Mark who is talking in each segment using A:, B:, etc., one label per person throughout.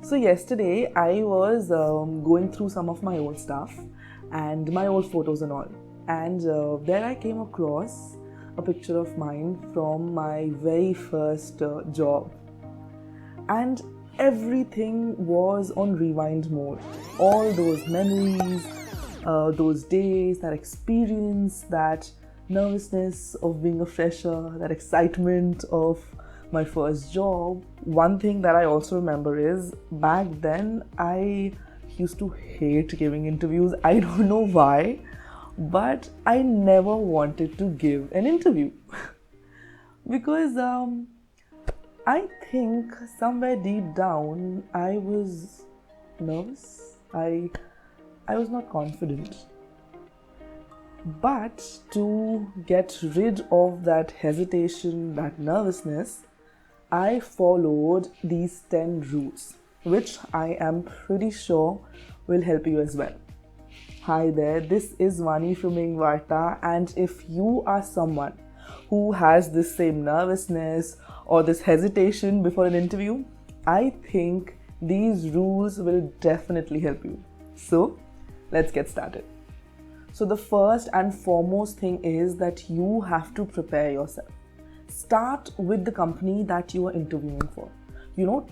A: So yesterday I was going through some of my old stuff and my old photos and all, and there I came across a picture of mine from my very first job, and everything was on rewind mode. All those memories, those days, that experience, that nervousness of being a fresher, that excitement of my first job. One thing that I also remember is back then I used to hate giving interviews. I don't know why, but I never wanted to give an interview because I think somewhere deep down I was nervous. I was not confident. But to get rid of that hesitation, that nervousness, I followed these 10 rules, which I am pretty sure will help you as well. Hi there, this is Vani from EngVarta, and if you are someone who has this same nervousness or this hesitation before an interview, I think these rules will definitely help you. So, let's get started. So the first and foremost thing is that you have to prepare yourself. Start with the company that you are interviewing for.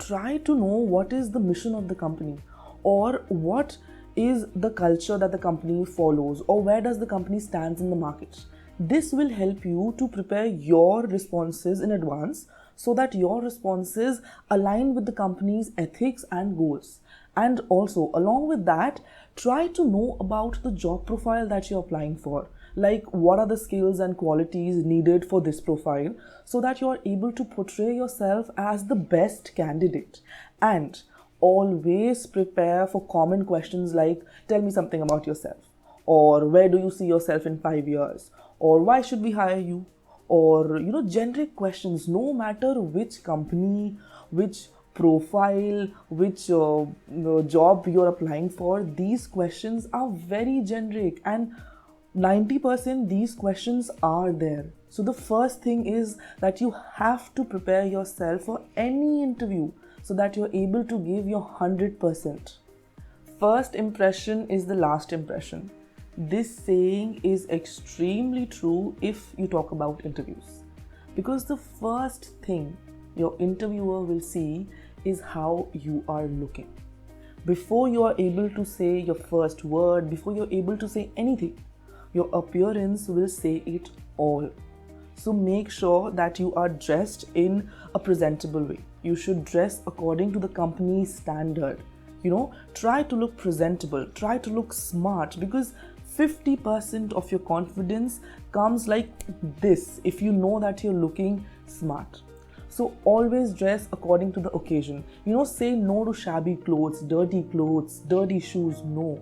A: Try to know what is the mission of the company, or what is the culture that the company follows, or where does the company stand in the market. This will help you to prepare your responses in advance so that your responses align with the company's ethics and goals. And also, along with that, try to know about the job profile that you're applying for. Like, what are the skills and qualities needed for this profile, so that you're able to portray yourself as the best candidate. And always prepare for common questions like, tell me something about yourself, or where do you see yourself in 5 years, or why should we hire you, or generic questions. No matter which company, which profile, which job you're applying for, these questions are very generic, and 90% these questions are there. So the first thing is that you have to prepare yourself for any interview so that you're able to give your 100%. First impression is the last impression. This saying is extremely true if you talk about interviews, because the first thing your interviewer will see is how you are looking. Before you are able to say your first word, before you're able to say anything, your appearance will say it all. So make sure that you are dressed in a presentable way. You should dress according to the company's standard. Try to look presentable, try to look smart, because 50% of your confidence comes like this if you know that you're looking smart. So always dress according to the occasion. Say no to shabby clothes, dirty shoes, no.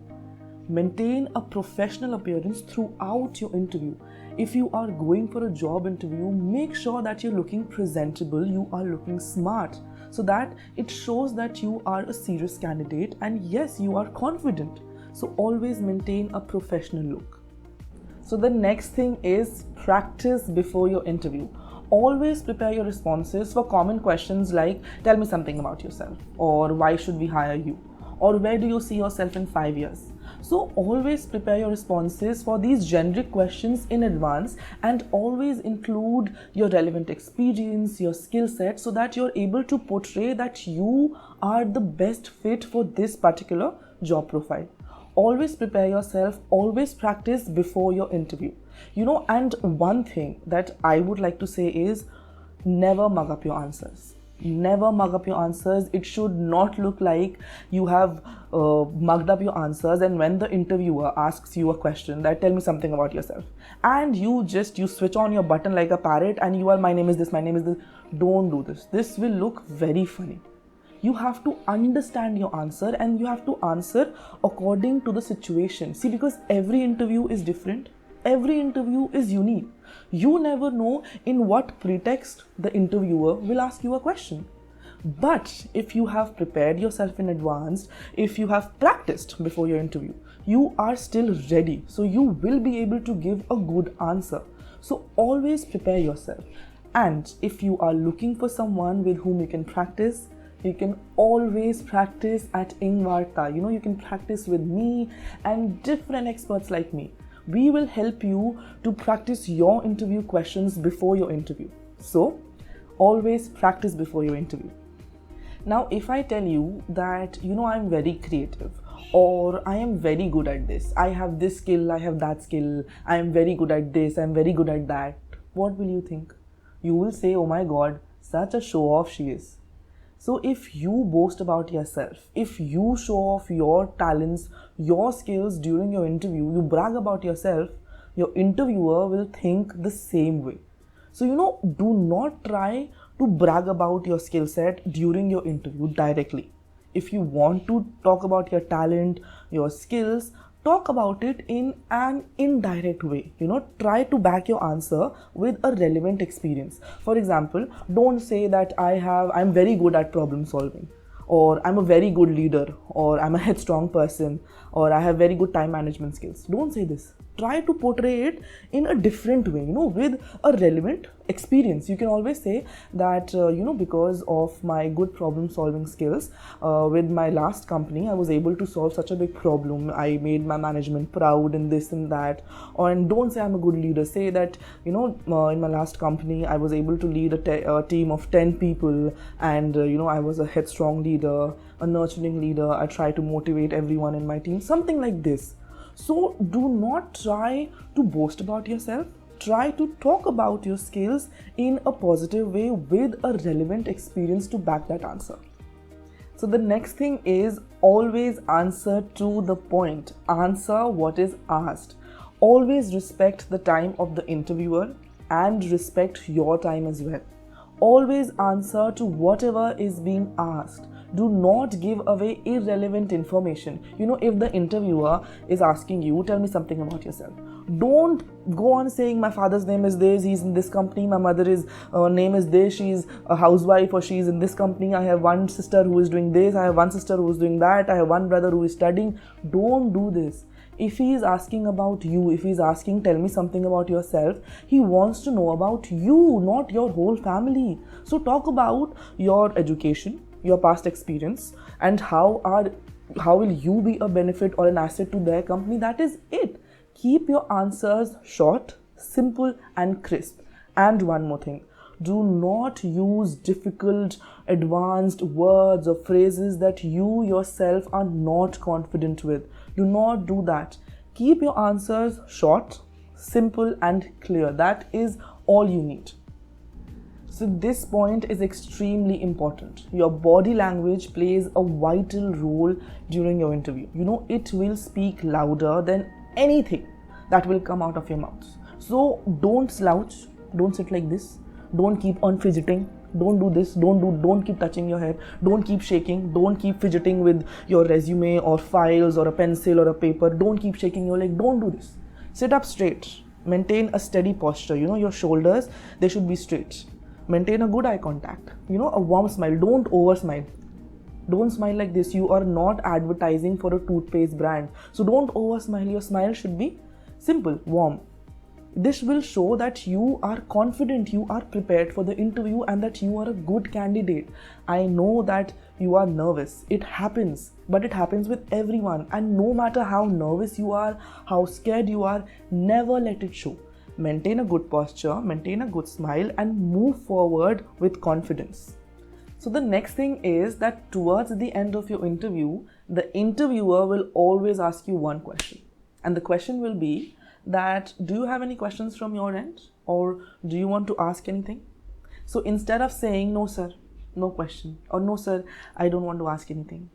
A: Maintain a professional appearance throughout your interview. If you are going for a job interview, make sure that you're looking presentable, you are looking smart, so that it shows that you are a serious candidate and yes, you are confident. So always maintain a professional look. So the next thing is practice before your interview. Always prepare your responses for common questions like, tell me something about yourself, or why should we hire you, or where do you see yourself in 5 years. So always prepare your responses for these generic questions in advance, and always include your relevant experience, your skill set, so that you're able to portray that you are the best fit for this particular job profile. Always prepare yourself, always practice before your interview. And one thing that I would like to say is, never mug up your answers. Never mug up your answers. It should not look like you have mugged up your answers, and when the interviewer asks you a question that, tell me something about yourself, and you switch on your button like a parrot and you are, my name is this. Don't do this. This will look very funny. You have to understand your answer, and you have to answer according to the situation. See, because every interview is different. Every interview is unique. You never know in what pretext the interviewer will ask you a question. But if you have prepared yourself in advance, if you have practiced before your interview, you are still ready. So you will be able to give a good answer. So always prepare yourself. And if you are looking for someone with whom you can practice, you can always practice at EngVarta. You can practice with me and different experts like me. We will help you to practice your interview questions before your interview. So, always practice before your interview. Now, if I tell you that, I'm very creative, or I am very good at this, I have this skill, I have that skill, I am very good at this, I am very good at that, what will you think? You will say, oh my God, such a show-off she is. So if you boast about yourself, if you show off your talents, your skills during your interview, you brag about yourself, your interviewer will think the same way. So, do not try to brag about your skill set during your interview directly. If you want to talk about your talent, your skills, talk about it in an indirect way. Try to back your answer with a relevant experience. For example, don't say that I'm very good at problem solving, or I'm a very good leader, or I'm a headstrong person, or I have very good time management skills. Don't say this. Try to portray it in a different way, with a relevant experience. You can always say that, because of my good problem solving skills, with my last company, I was able to solve such a big problem. I made my management proud and this and that. And don't say I'm a good leader. Say that, in my last company, I was able to lead a team of 10 people, and, I was a headstrong leader, a nurturing leader. I try to motivate everyone in my team, something like this. So do not try to boast about yourself. Try to talk about your skills in a positive way with a relevant experience to back that answer. So the next thing is always answer to the point. Answer what is asked. Always respect the time of the interviewer and respect your time as well. Always answer to whatever is being asked. Do not give away irrelevant information. If the interviewer is asking you, tell me something about yourself. Don't go on saying my father's name is this, he's in this company, my mother's name is this, she's a housewife, or she's in this company, I have one sister who is doing this, I have one sister who is doing that, I have one brother who is studying. Don't do this. If he is asking about you, if he is asking, tell me something about yourself, he wants to know about you, not your whole family. So talk about your education, your past experience, and how will you be a benefit or an asset to their company. That is it. Keep your answers short, simple, and crisp. And one more thing, do not use difficult, advanced words or phrases that you yourself are not confident with. Do not do that. Keep your answers short, simple, and clear. That is all you need. So this point is extremely important. Your body language plays a vital role during your interview. It will speak louder than anything that will come out of your mouth. So don't slouch, don't sit like this, don't keep on fidgeting, don't do this, don't keep touching your hair, don't keep shaking, don't keep fidgeting with your resume or files or a pencil or a paper, don't keep shaking your leg, don't do this. Sit up straight, maintain a steady posture. Your shoulders, they should be straight. Maintain a good eye contact, a warm smile. Don't over smile. Don't smile like this. You are not advertising for a toothpaste brand. So don't over smile. Your smile should be simple, warm. This will show that you are confident, you are prepared for the interview, and that you are a good candidate. I know that you are nervous. It happens, but it happens with everyone. And no matter how nervous you are, how scared you are, never let it show. Maintain a good posture, maintain a good smile, and move forward with confidence. So the next thing is that towards the end of your interview, the interviewer will always ask you one question. And the question will be that, do you have any questions from your end? Or do you want to ask anything? So instead of saying, no sir, no question, or no sir, I don't want to ask anything,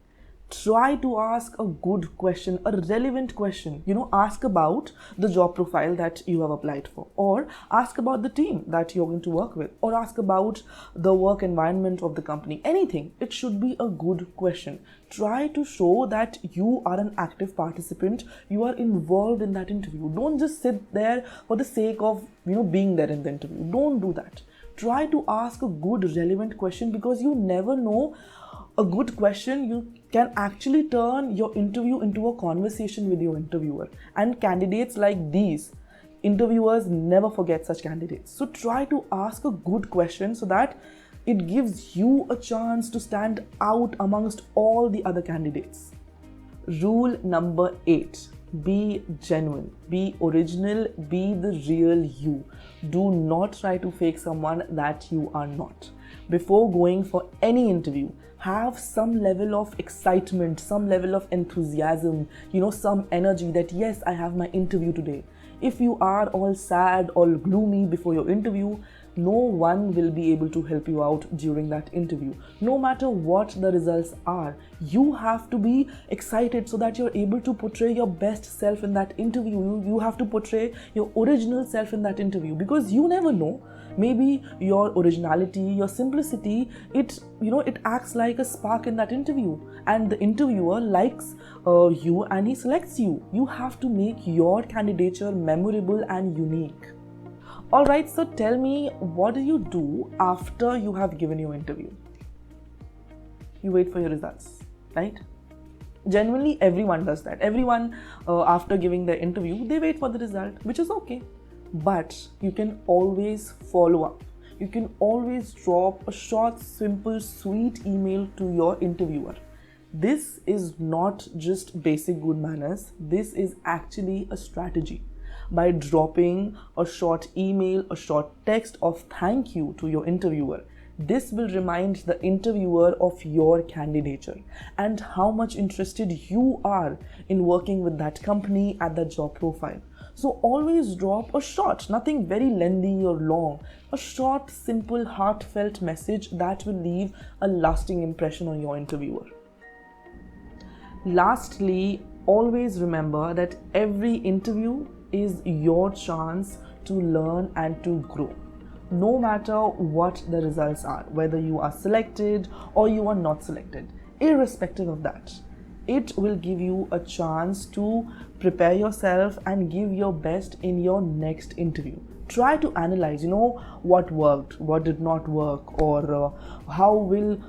A: try to ask a good question, a relevant question. Ask about the job profile that you have applied for, or ask about the team that you're going to work with, or ask about the work environment of the company. Anything. It should be a good question. Try to show that you are an active participant, you are involved in that interview. Don't just sit there for the sake of, being there in the interview. Don't do that. Try to ask a good, relevant question, because you never know. A good question, you can actually turn your interview into a conversation with your interviewer. And candidates like these, interviewers never forget such candidates. So try to ask a good question so that It gives you a chance to stand out amongst all the other candidates. Rule number 8. Be genuine, be original, be the real you. Do not try to fake someone that you are not. Before going for any interview, have some level of excitement, some level of enthusiasm, some energy that yes, I have my interview today. If you are all sad, all gloomy before your interview, no one will be able to help you out during that interview. No matter what the results are, you have to be excited so that you're able to portray your best self in that interview. You have to portray your original self in that interview, because you never know. Maybe your originality, your simplicity, it acts like a spark in that interview, and the interviewer likes you and he selects you. You have to make your candidature memorable and unique. Alright, so tell me, what do you do after you have given your interview? You wait for your results, right? Genuinely, everyone does that. Everyone, after giving their interview, they wait for the result, which is okay. But you can always follow up. You can always drop a short, simple, sweet email to your interviewer. This is not just basic good manners. This is actually a strategy. By dropping a short email, a short text of thank you to your interviewer, this will remind the interviewer of your candidature and how much interested you are in working with that company at the job profile. So always drop a short, nothing very lengthy or long, a short, simple, heartfelt message that will leave a lasting impression on your interviewer. Lastly, always remember that every interview is your chance to learn and to grow. No matter what the results are, whether you are selected or you are not selected, irrespective of that, it will give you a chance to prepare yourself and give your best in your next interview. Try to analyze, what worked, what did not work, or how will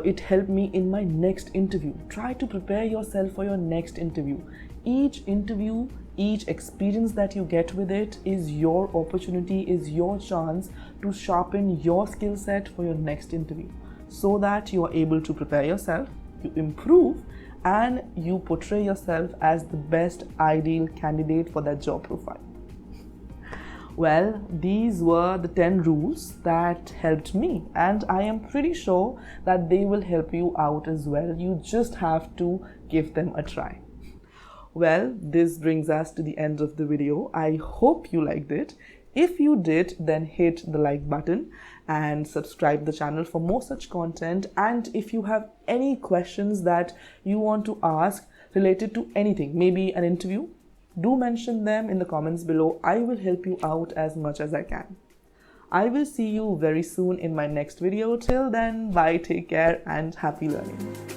A: it help me in my next interview. Try to prepare yourself for your next interview. Each interview, each experience that you get with it is your opportunity, is your chance to sharpen your skill set for your next interview, so that you are able to prepare yourself, you improve, and you portray yourself as the best ideal candidate for that job profile. Well, these were the 10 rules that helped me, and I am pretty sure that they will help you out as well. You just have to give them a try. Well, this brings us to the end of the video. I hope you liked it. If you did, then hit the like button and subscribe the channel for more such content. And if you have any questions that you want to ask related to anything, maybe an interview, do mention them in the comments below. I will help you out as much as I can. I will see you very soon in my next video. Till then, bye, take care, and happy learning.